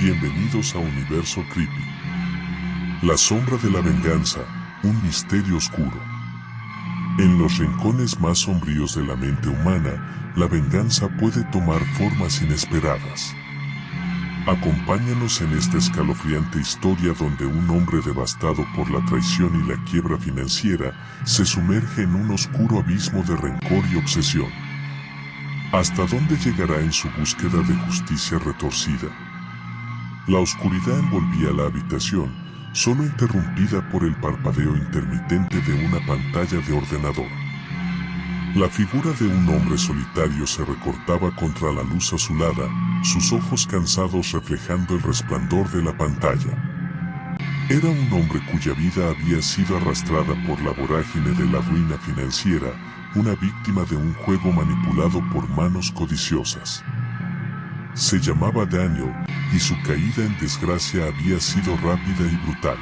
Bienvenidos a Universo Creepy. La sombra de la venganza, un misterio oscuro. En los rincones más sombríos de la mente humana, la venganza puede tomar formas inesperadas. Acompáñanos en esta escalofriante historia donde un hombre devastado por la traición y la quiebra financiera se sumerge en un oscuro abismo de rencor y obsesión. ¿Hasta dónde llegará en su búsqueda de justicia retorcida? La oscuridad envolvía la habitación, solo interrumpida por el parpadeo intermitente de una pantalla de ordenador. La figura de un hombre solitario se recortaba contra la luz azulada, sus ojos cansados reflejando el resplandor de la pantalla. Era un hombre cuya vida había sido arrastrada por la vorágine de la ruina financiera, una víctima de un juego manipulado por manos codiciosas. Se llamaba Daniel, y su caída en desgracia había sido rápida y brutal.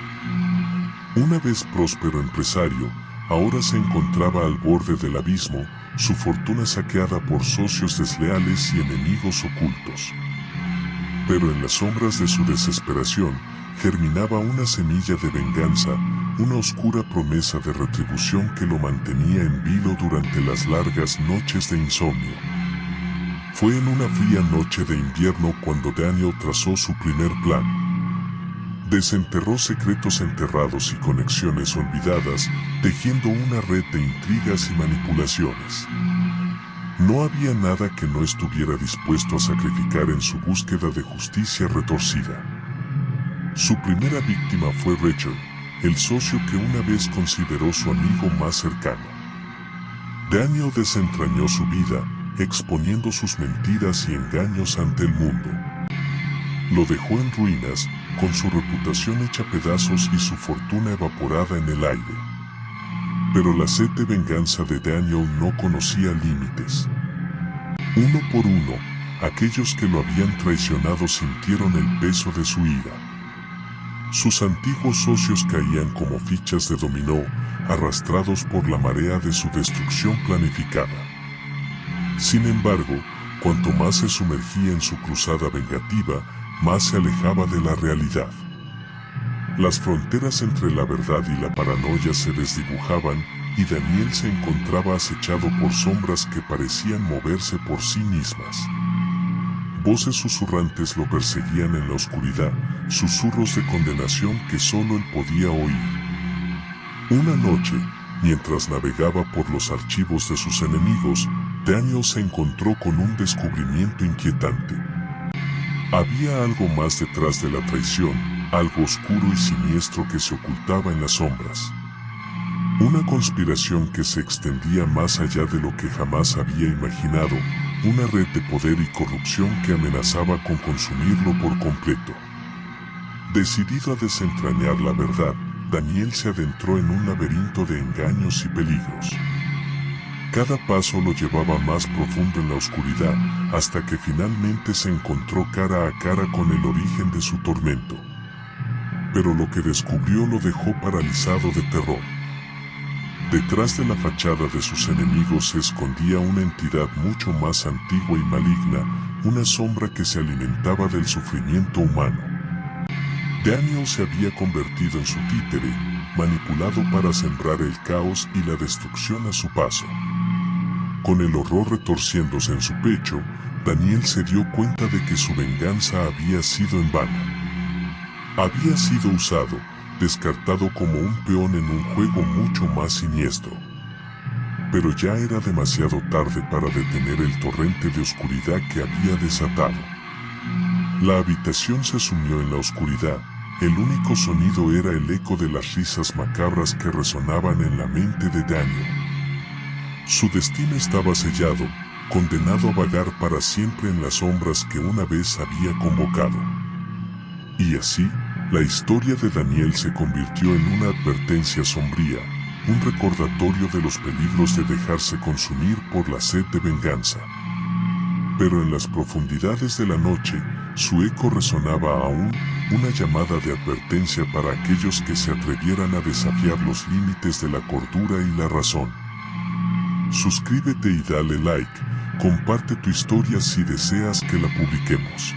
Una vez próspero empresario, ahora se encontraba al borde del abismo, su fortuna saqueada por socios desleales y enemigos ocultos. Pero en las sombras de su desesperación, germinaba una semilla de venganza, una oscura promesa de retribución que lo mantenía en vilo durante las largas noches de insomnio. Fue en una fría noche de invierno cuando Daniel trazó su primer plan. Desenterró secretos enterrados y conexiones olvidadas, tejiendo una red de intrigas y manipulaciones. No había nada que no estuviera dispuesto a sacrificar en su búsqueda de justicia retorcida. Su primera víctima fue Richard, el socio que una vez consideró su amigo más cercano. Daniel desentrañó su vida, exponiendo sus mentiras y engaños ante el mundo. Lo dejó en ruinas, con su reputación hecha pedazos y su fortuna evaporada en el aire. Pero la sed de venganza de Daniel no conocía límites. Uno por uno, aquellos que lo habían traicionado sintieron el peso de su ira. Sus antiguos socios caían como fichas de dominó, arrastrados por la marea de su destrucción planificada. Sin embargo, cuanto más se sumergía en su cruzada vengativa, más se alejaba de la realidad. Las fronteras entre la verdad y la paranoia se desdibujaban, y Daniel se encontraba acechado por sombras que parecían moverse por sí mismas. Voces susurrantes lo perseguían en la oscuridad, susurros de condenación que solo él podía oír. Una noche, mientras navegaba por los archivos de sus enemigos, Daniel se encontró con un descubrimiento inquietante. Había algo más detrás de la traición, algo oscuro y siniestro que se ocultaba en las sombras. Una conspiración que se extendía más allá de lo que jamás había imaginado, una red de poder y corrupción que amenazaba con consumirlo por completo. Decidido a desentrañar la verdad, Daniel se adentró en un laberinto de engaños y peligros. Cada paso lo llevaba más profundo en la oscuridad, hasta que finalmente se encontró cara a cara con el origen de su tormento. Pero lo que descubrió lo dejó paralizado de terror. Detrás de la fachada de sus enemigos se escondía una entidad mucho más antigua y maligna, una sombra que se alimentaba del sufrimiento humano. Daniel se había convertido en su títere, manipulado para sembrar el caos y la destrucción a su paso. Con el horror retorciéndose en su pecho, Daniel se dio cuenta de que su venganza había sido en vano. Había sido usado, descartado como un peón en un juego mucho más siniestro. Pero ya era demasiado tarde para detener el torrente de oscuridad que había desatado. La habitación se sumió en la oscuridad, el único sonido era el eco de las risas macabras que resonaban en la mente de Daniel. Su destino estaba sellado, condenado a vagar para siempre en las sombras que una vez había convocado. Y así, la historia de Daniel se convirtió en una advertencia sombría, un recordatorio de los peligros de dejarse consumir por la sed de venganza. Pero en las profundidades de la noche, su eco resonaba aún, una llamada de advertencia para aquellos que se atrevieran a desafiar los límites de la cordura y la razón. Suscríbete y dale like, comparte tu historia si deseas que la publiquemos.